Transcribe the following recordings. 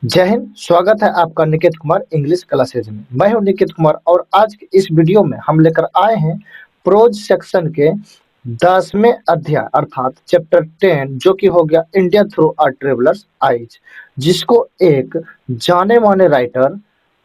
जय हिंद। स्वागत है आपका निकेत कुमार इंग्लिश क्लासेज में। मैं हूं निकेत कुमार और आज के इस वीडियो में हम लेकर आए हैं प्रोज सेक्शन के 10वें अध्याय अर्थात चैप्टर 10 जो कि हो गया India through a traveller's eyes, जिसको एक जाने माने राइटर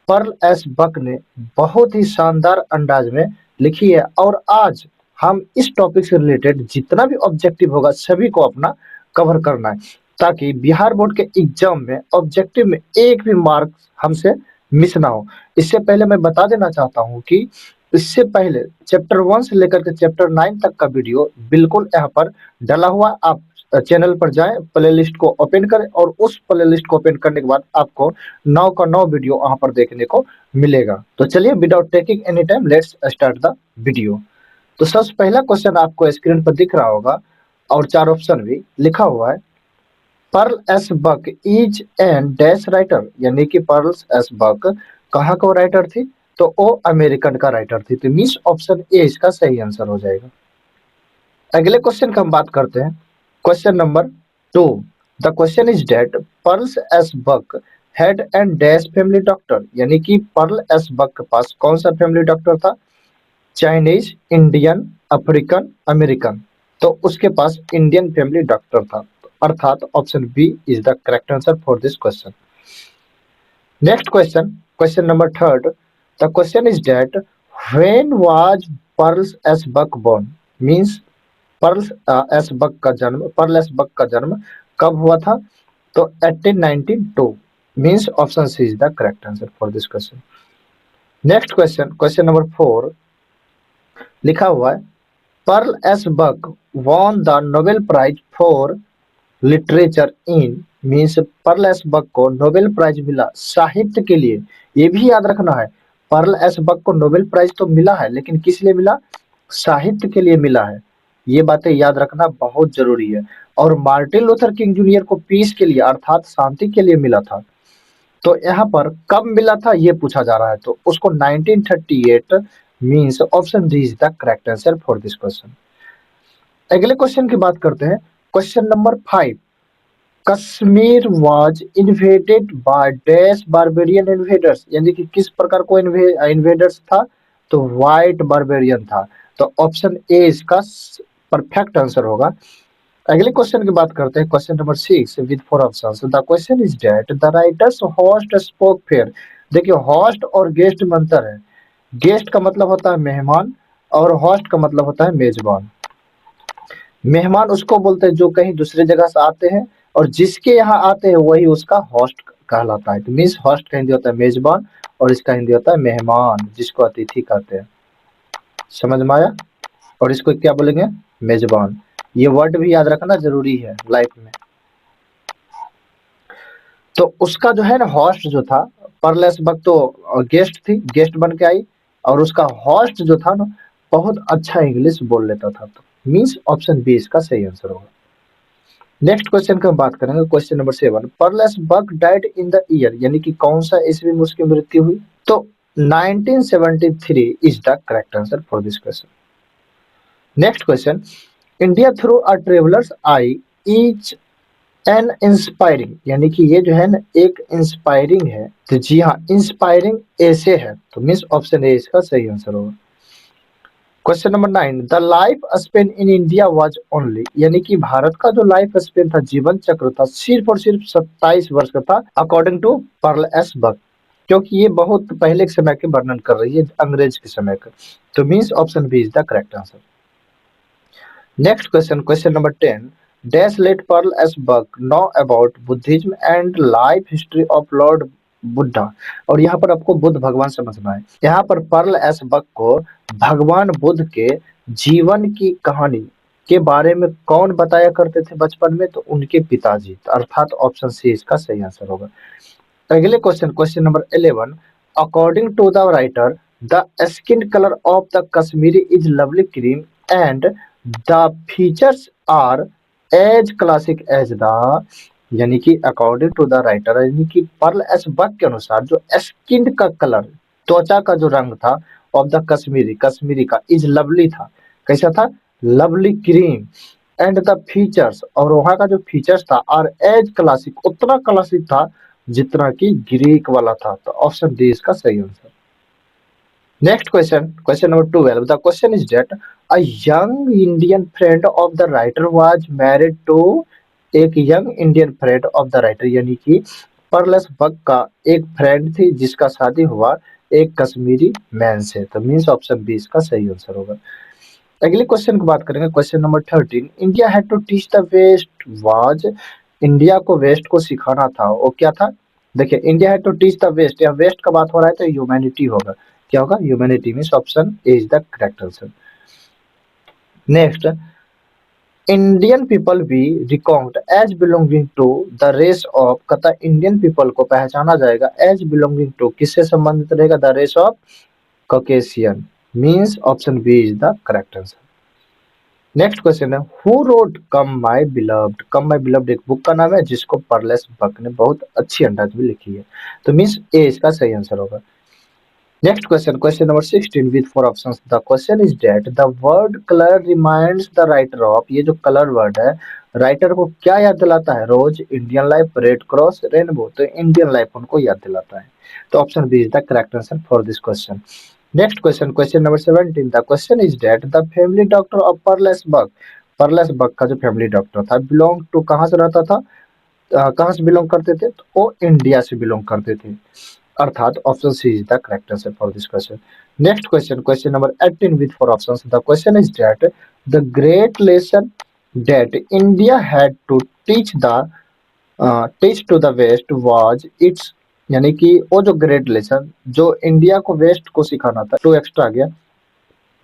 पर्ल एस बक ने बहुत ही शानदार अंदाज में लिखी है। और आज हम इस टॉपिक से रिलेटेड जितना भी ऑब्जेक्टिव होगा सभी को अपना कवर करना है, ताकि बिहार बोर्ड के एग्जाम में ऑब्जेक्टिव में एक भी मार्क हमसे मिस ना हो। इससे पहले मैं बता देना चाहता हूं कि इससे पहले चैप्टर 1 से लेकर के चैप्टर 9 तक का वीडियो बिल्कुल यहाँ पर डला हुआ। आप चैनल पर जाएं, प्लेलिस्ट को ओपन करें और उस प्लेलिस्ट को ओपन करने के बाद आपको 9 का 9 वीडियो वहां पर देखने को मिलेगा। तो चलिए without taking any time let's start the video. तो सबसे पहला क्वेश्चन आपको स्क्रीन पर दिख रहा होगा और 4 ऑप्शन भी लिखा हुआ है। Pearl S Buck is an dash writer, यानी कि पर्ल एस बक कहाँ का राइटर थी? तो वो अमेरिकन का राइटर थी। तो मीन्स ऑप्शन ए इसका सही आंसर हो जाएगा। अगले क्वेश्चन की हम बात करते हैं। Question number 2। The question is that Pearl S Buck had an dash family doctor, यानी कि पर्ल एस बक के पास कौन सा फैमिली डॉक्टर था? Chinese, Indian, African, American. तो उसके पास इंडियन फैमिली डॉक्टर था, अर्थात option B is the correct answer for this question. Next question, question number 3। The question is that when was Pearl S Buck born, means Pearl S बक का जन्म कब हुआ था? तो 1892। Means option C is the correct answer for this question. Next question, question number 4 लिखा हुआ है Pearl S Buck won the Nobel prize for literature in, means Pearl S Buck को नोबेल प्राइज मिला साहित्य के लिए। ये भी याद रखना है, पर्ल एस बक को नोबेल प्राइज तो मिला है लेकिन किस लिए मिला? साहित्य के लिए मिला है। ये बातें याद रखना बहुत जरूरी है। और मार्टिन लूथर किंग जूनियर को पीस के लिए अर्थात शांति के लिए मिला था। तो यहाँ पर कब मिला था ये पूछा जा रहा है, तो उसको 1938। Means option D is the correct answer for this question. अगले क्वेश्चन की बात करते हैं। Question number 5। Kashmir was invaded by dash barbarian invaders, यानी कि किस प्रकार को इन्वेडर्स था? तो व्हाइट बारबेरियन था। तो ऑप्शन ए इसका परफेक्ट आंसर होगा। अगले क्वेश्चन की बात करते हैं। Question number 6 with 4 options. The question is that the writers host spoke fair. देखिए, होस्ट और गेस्ट में अंतर है। गेस्ट का मतलब होता है मेहमान और होस्ट का मतलब होता है मेजबान। मेहमान उसको बोलते हैं जो कहीं दूसरी जगह से आते हैं, और जिसके यहाँ आते हैं वही उसका होस्ट कहलाता है। तो मीन्स होस्ट का हिंदी होता है मेजबान और इसका हिंदी होता है मेहमान, जिसको अतिथि कहते हैं। समझ में आया? और इसको क्या बोलेंगे? मेजबान। ये वर्ड भी याद रखना जरूरी है लाइफ में। तो उसका जो है ना होस्ट जो था, परलेस बक तो गेस्ट थी, गेस्ट बन के आई, और उसका होस्ट जो था ना बहुत अच्छा इंग्लिश बोल लेता था। तो मीन्स ऑप्शन बी इसका सही आंसर होगा। नेक्स्ट क्वेश्चन की हम बात करेंगे। Question number 7। Pearl S Buck died in the year, यानी कि कौन सा ईस्वी में उसकी मृत्यु हुई? तो 1973 is the correct answer for this question. Next question, India through a travellers I is an inspiring, यानी कि ये जो है ना एक इंस्पायरिंग है। तो जी हाँ, इंस्पायरिंग ऐसे है। तो मीन्स ऑप्शन ए इसका सही आंसर होगा। Question number 9। The life span in India was only, यानी कि भारत का जो लाइफ स्पेन था, जीवन चक्र था, सिर्फ और सिर्फ 27 वर्ष का था according to Pearl S Buck, क्योंकि ये बहुत पहले के समय के वर्णन कर रही है, अंग्रेज के समय का। तो means option B is the correct answer. Next question, question number 10। Dash let Pearl S Buck know about Buddhism and life history of Lord Buddha. और यहाँ पर आपको बुद्ध भगवान समझना है। यहाँ पर पर्ल एस बक को भगवान बुद्ध के जीवन की कहानी के बारे में कौन बताया करते थे बचपन में? तो उनके पिताजी, अर्थात ऑप्शन सी इसका सही आंसर होगा। अगले question, question number 11। According to the writer the skin colour of the Kashmiri is lovely cream and the features are as classic as the, यानी कि अकॉर्डिंग टू द राइटर, यानी कि पर्ल एस बक के अनुसार जो skin का colour, त्वचा का जो रंग था ऑफ द कश्मीरी, कश्मीरी का, इज लवली था। कैसा था? Lovely cream. And the features, और वहां का जो फीचर्स था, आर एज क्लासिक, उतना क्लासिक था जितना कि ग्रीक वाला था। तो ऑप्शन डी इसका सही answer. Next question, question number 12। The question is that a young Indian friend of the writer was married to, एक young Indian friend of the writer यानी कि परलेस बक का एक फ्रेंड थी जिसका शादी हुआ एक कश्मीरी मैन से। तो मीन्स ऑप्शन बी इसका सही आंसर होगा। अगले क्वेश्चन की बात करेंगे, question number 13। India had to teach the west was, India को वेस्ट को सिखाना था, वो क्या था? देखिए, India had to teach the west, या वेस्ट का बात हो रहा है तो ह्यूमैनिटी होगा। क्या होगा? Humanity. Means option A is the correct answer. Next, Indian people be recognised as belonging to the race of, कहता इंडियन पीपल को पहचाना जाएगा एज बिलोंगिंग टू, किससे संबंधित रहेगा? The race of Caucasian. Means option B is the correct answer. Next question है, who wrote come my beloved. Come my beloved एक book का नाम है जिसको परलेस बक ने बहुत अच्छी अंदाज में लिखी है। तो मीन्स ए इसका सही आंसर होगा। Next question, question number 16 with four options. The question is that the word colour reminds the writer of, ये जो कलर वर्ड है राइटर को क्या याद दिलाता है? Rose, Indian life, red cross, rainbow. तो इंडियन लाइफ उनको याद दिलाता है। तो option B is the correct answer for this question. Next question, question number 17। The question is that the family doctor of Pearl S Buck, Pearl S Buck का जो family doctor था belong to, कहाँ से रहता था? कहाँ से बिलोंग करते थे? तो वो इंडिया से बिलोंग करते थे। अर्थात option C is the correct answer for this question. Next question, question number 18 with four options. The question is that the great lesson that India had to teach the, teach to the west was it's, यानी कि वो जो great lesson जो India को west को सिखाना था, to extra आ गया,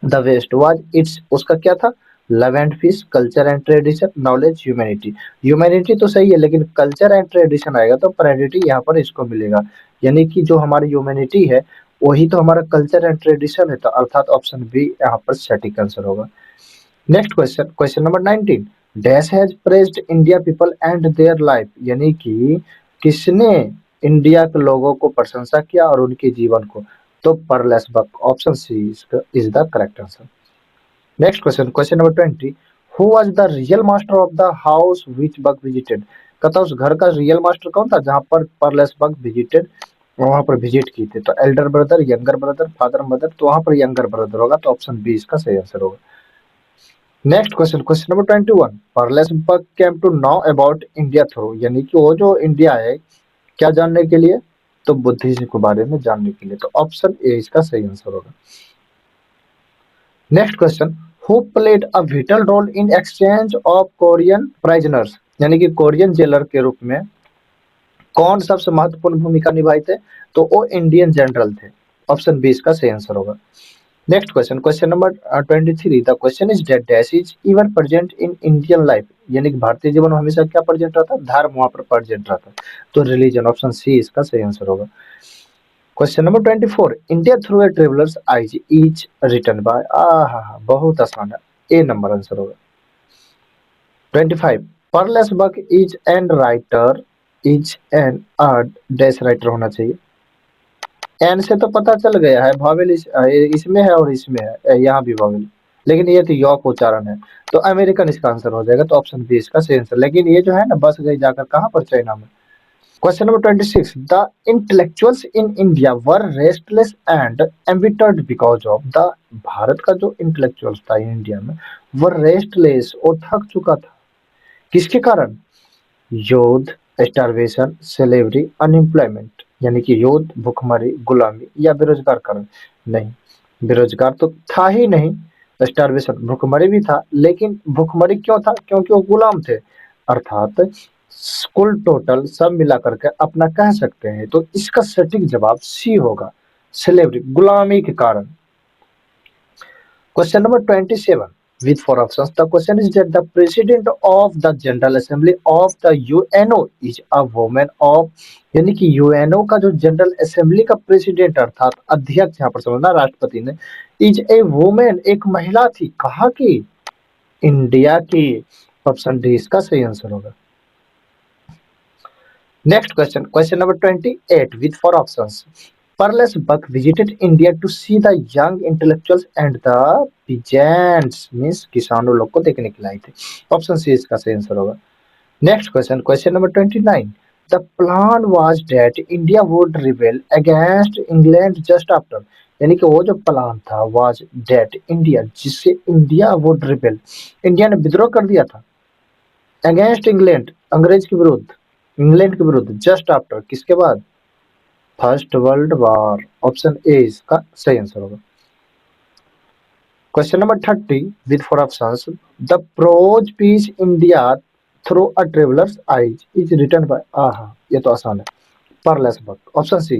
द वेस्ट वाज इट्स, उसका क्या था? Love and peace, culture and tradition, knowledge, humanity. Humanity तो सही है लेकिन कल्चर एंड ट्रेडिशन आएगा तो प्रायोरिटी यहाँ पर इसको मिलेगा। यानी कि जो हमारी ह्यूमैनिटी है वही तो हमारा कल्चर एंड ट्रेडिशन है। तो अर्थात ऑप्शन बी यहाँ पर सटीक आंसर होगा। Next question, question number 19। Dash has praised India people and their life, यानी कि किसने इंडिया के लोगों को प्रशंसा किया और उनके जीवन को? तो Pearl S Buck. Option C is the correct answer. Next question, question number 20। Who was the real master of the house which Buck visited, कहता उस घर का रियल मास्टर कौन था जहां पर परलेस बक विजिटेड, वहां पर विजिट की थे? तो Elder brother, younger brother, father mother. तो वहां पर यंगर ब्रदर होगा। तो ऑप्शन बी इसका सही आंसर होगा। Next question, question number 21। Pearl S Buck came to know about India through, यानी कि वो जो इंडिया है क्या जानने के लिए? तो बुद्धिज्म के बारे में जानने के लिए। तो ऑप्शन ए इसका सही आंसर होगा। Next question, who played a vital role in exchange of Korean prisoners, यानी कि कोरियन जेलर के रूप में कौन सबसे महत्वपूर्ण भूमिका निभाए थे? तो वो इंडियन जनरल थे। ऑप्शन बी इसका सही आंसर होगा। Next question, question number 23। The question is that dash is even present in Indian life, यानी कि भारतीय जीवन में हमेशा क्या प्रेजेंट रहता है? धर्म वहां पर प्रेजेंट रहता है। तो रिलीजन। ऑप्शन सी इसका सही आंसर होगा। Question number 24। India through a traveller's eyes is written by, बहुत आसान है, ए नंबर आंसर होगा। 25। Pearl S Buck is an writer, is an dash writer होना चाहिए। एन से तो पता चल गया है, वॉवेल इसमें है और इसमें है, यहाँ भी वॉवेल, लेकिन ये तो यॉक उच्चारण है। तो अमेरिकन इसका आंसर हो जाएगा। तो ऑप्शन बी इसका सही आंसर। लेकिन ये जो है ना बस गई जाकर कहाँ पर? चाइना में। Question number 26। The intellectuals in India were restless and embittered because of the, Bharat का जो इंटेलेक्चुअल्स था इंडिया में वो रेस्टलेस, वो थक चुका था किसके कारण? युद्ध, स्टारवेशन, स्लेवरी, अनएम्प्लॉयमेंट, यानी कि युद्ध, भुखमरी, गुलामी या बेरोजगार कारण। नहीं, बेरोजगार तो था ही नहीं। स्टारवेशन, भुखमरी भी था, लेकिन भुखमरी क्यों था? क्योंकि वो गुलाम थे। अर्थात कुल टोटल सब मिला करके अपना कह सकते हैं। तो इसका सटीक जवाब सी होगा, स्लेवरी, गुलामी के कारण। Question number 27 with four options. The question is that the president of the General Assembly of the UNO is a woman of, यानी कि यूएनओ का जो जनरल असेंबली का प्रेसिडेंट अर्थात अध्यक्ष यहाँ पर समझना राष्ट्रपति ने, इज ए वुमेन, एक महिला थी। कहा की? इंडिया की। ऑप्शन डी इसका सही आंसर होगा। Next question, question number 28 with four options. Perles Buck visited India to see the young intellectuals and the peasants, means किसानों लोग को देखने के लिए आए थे। ऑप्शन सी इसका सही आंसर होगा। Next question, question number 29। The plan was that India would rebel against England just after, यानी कि वो जो प्लान था वाज दैट इंडिया, जिससे इंडिया वुड रिबेल, इंडिया ने विद्रोह कर दिया था अगेंस्ट इंग्लैंड, अंग्रेज के विरुद्ध, इंग्लैंड के विरुद्ध जस्ट आफ्टर, किसके बाद? First world war. Option A इसका सही आंसर होगा। Question number 30 with four options. The prose piece India through a traveller's eyes is written by, आहा ये तो आसान है, Pearl S Buck. Option C.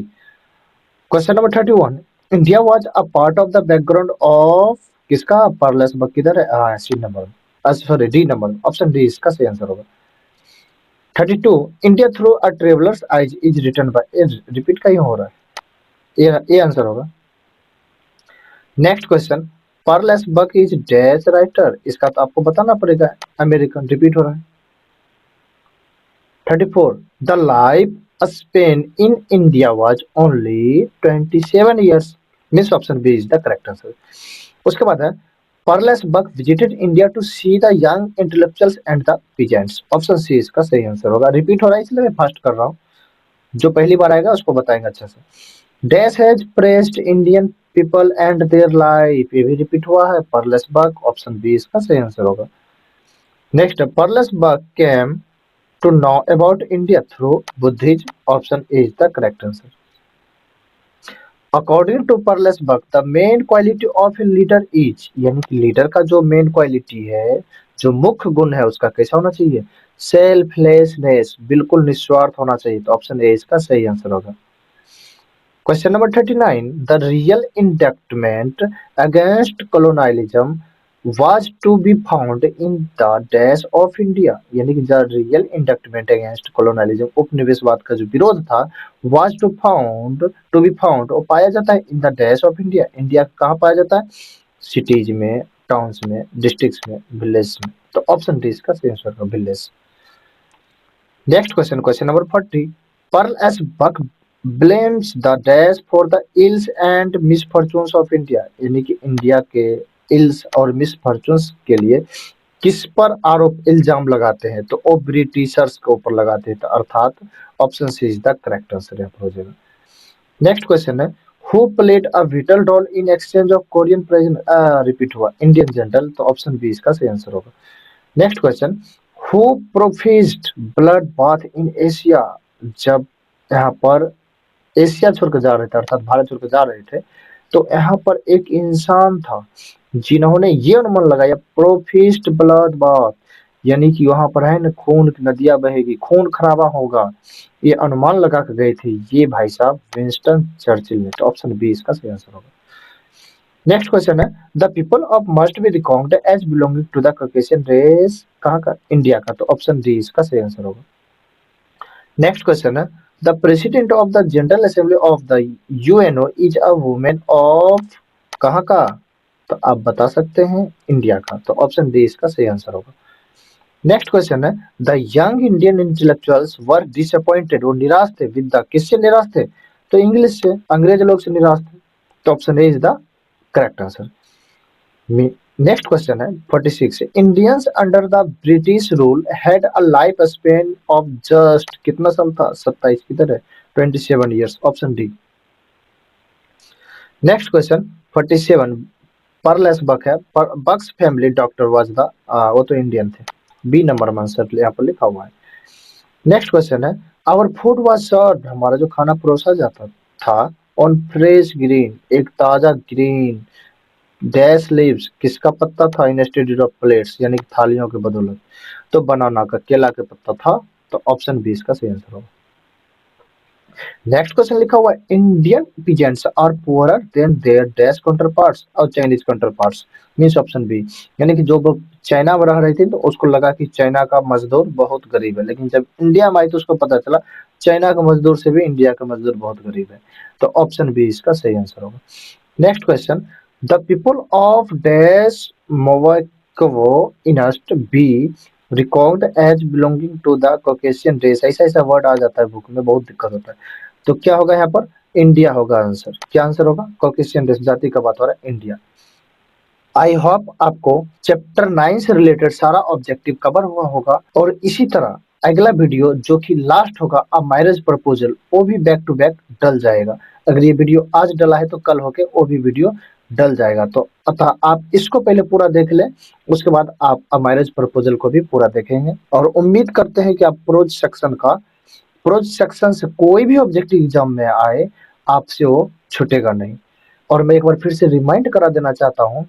Question number 31 India was a part of the background of, किसका? Pearl S Buck किधर है? हाँ C number, sorry D number, option D इसका सही आंसर होगा। 32 India through a traveller's eyes is written by, repeat का ही हो रहा है, ये आंसर होगा। Next question, Pearl S Buck is dash writer, इसका तो आपको बताना पड़ेगा, अमेरिकन, रिपीट हो रहा है। 34 the life span in India was only 27 years, miss option B is the correct answer. उसके बाद है Pearl S Buck visited India to see the young intellectuals and the peasants, option C इसका सही answer होगा। Repeat हो रहा है इसलिए मैं फास्ट कर रहा हूँ, जो पहली बार आएगा उसको बताएंगे अच्छे से। Dash has pressed Indian people and their life, ये भी रिपीट हुआ है, परलेस बक, ऑप्शन बी इसका सही आंसर होगा। Next, Pearl S Buck came to know about India through Buddhism, option A is the correct answer. According to Parles Bak, the main quality of a leader is, यानी कि leader का जो main quality है, जो मुख्य गुण है उसका कैसा होना चाहिए? सेल्फलेसनेस, बिल्कुल निस्वार्थ होना चाहिए, तो ऑप्शन ए इसका सही आंसर होगा। Question number 39 the real indictment against colonialism was to be found in the dash of India, यानी कि the real indictment against colonialism, उपनिवेशवाद का जो विरोध था, was to be found, वो पाया जाता है in the dash of India, India कहाँ पाया जाता है? सिटीज में, टाउन्स में, डिस्ट्रिक्ट्स में, विलेज में, तो ऑप्शन डी इसका सही आंसर होगा, village. Next question, question number 40 Pearl S Buck blames the dash for the ills and misfortunes of India, यानी कि इंडिया के इल्स और मिसफॉर्चून्स के लिए किस पर आरोप इल्जाम लगाते हैं? तो वो ब्रिटिशर्स के ऊपर लगाते हैं, तो अर्थात option C is the correct answer हो जाएगा। नेक्स्ट क्वेश्चन है who played a vital role in exchange of Korean present, repeat हुआ, इंडियन जनरल, तो ऑप्शन बी इसका सही आंसर होगा। Next question who prophesied blood bath in Asia, जब यहाँ पर एशिया छोड़कर जा रहे थे, अर्थात भारत छोड़कर जा रहे थे, तो यहाँ पर एक इंसान था जिन्होंने ये अनुमान लगाया प्रोफिस्ड ब्लड बाथ, यानी कि वहां पर है ना खून की नदियां बहेगी, खून खराबा होगा, ये अनुमान लगा के गए थे ये भाई साहब विंस्टन चर्चिल ने, तो ऑप्शन बी इसका सही आंसर होगा। नेक्स्ट क्वेश्चन है the people of must be recognised as belonging to the Caucasian race, कहाँ का? इंडिया का, तो ऑप्शन डी इसका सही आंसर होगा। नेक्स्ट क्वेश्चन है the president of the general assembly of the UNO is a women of, कहाँ का? तो आप बता सकते हैं इंडिया का, तो ऑप्शन डी इसका सही आंसर होगा। नेक्स्ट क्वेश्चन है the young Indian intellectuals were disappointed, वो निराश थे, विद द, किससे निराश थे? तो इंग्लिश से, अंग्रेज लोग से निराश थे, तो option A is the correct answer. Next question है 46 Indians under the British rule had a life span of just, कितना साल था? 27 की तरह 27 years, option D. Next question 47 परलेस बक है, बक्स फैमिली डॉक्टर वाज द, वो तो इंडियन थे, बी नंबर में आंसर यहाँ पर लिखा हुआ है। नेक्स्ट क्वेश्चन है आवर फूड वाज सर्व्ड, हमारा जो खाना परोसा जाता था, ऑन फ्रेश ग्रीन, एक ताजा ग्रीन डैश लीव्स, किसका पत्ता था? इंस्टेड ऑफ प्लेट्स, यानी कि थालियों के बदौलत, तो बनाना का, केला के पत्ता था, तो ऑप्शन बी इसका सही आंसर होगा। नेक्स्ट क्वेश्चन लिखा हुआ है Indian peasants are poorer than their dash counterparts और Chinese counterparts, means option B, यानी कि जो लोग चाइना में रह रहे थे तो उसको लगा कि चाइना का मजदूर बहुत गरीब है, लेकिन जब इंडिया में आई तो उसको पता चला चाइना का मजदूर से भी इंडिया का मजदूर बहुत गरीब है, तो ऑप्शन बी इसका सही आंसर होगा। Next question the people of dash Morocco must be recorded as belonging to the Caucasian race, ऐसा ऐसा वर्ड आ जाता है बुक में, बहुत दिक्कत होता है, तो क्या होगा यहाँ पर? इंडिया होगा आंसर, क्या आंसर होगा? कॉकेशियन रेस जाति का बात हो रहा है, इंडिया। आई होप आपको चैप्टर 9 से रिलेटेड सारा ऑब्जेक्टिव कवर हुआ होगा और इसी तरह अगला वीडियो जो कि लास्ट होगा अ मैरिज प्रपोजल, वो भी बैक टू बैक डल जाएगा। अगर ये वीडियो आज डला है तो कल होके वो भी वीडियो डल जाएगा। तो अतः आप इसको पहले पूरा देख लें, उसके बाद आप अ मैरिज प्रपोजल को भी पूरा देखेंगे। और उम्मीद करते हैं कि आप प्रोज सेक्शन से कोई भी ऑब्जेक्टिव एग्जाम में आए, आपसे वो छूटेगा नहीं। और मैं एक बार फिर से रिमाइंड करा देना चाहता हूँ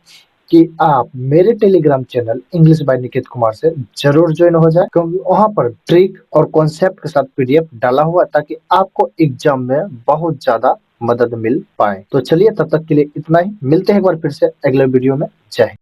कि आप मेरे Telegram channel English by Niket Kumar से जरूर ज्वाइन हो जाए, क्योंकि वहां पर ट्रिक और कॉन्सेप्ट के साथ पीडीएफ डाला हुआ है, ताकि आपको एग्जाम में बहुत ज्यादा मदद मिल पाए। तो चलिए, तब तक के लिए इतना ही। मिलते हैं एक बार फिर से अगले वीडियो में। जय हिंद।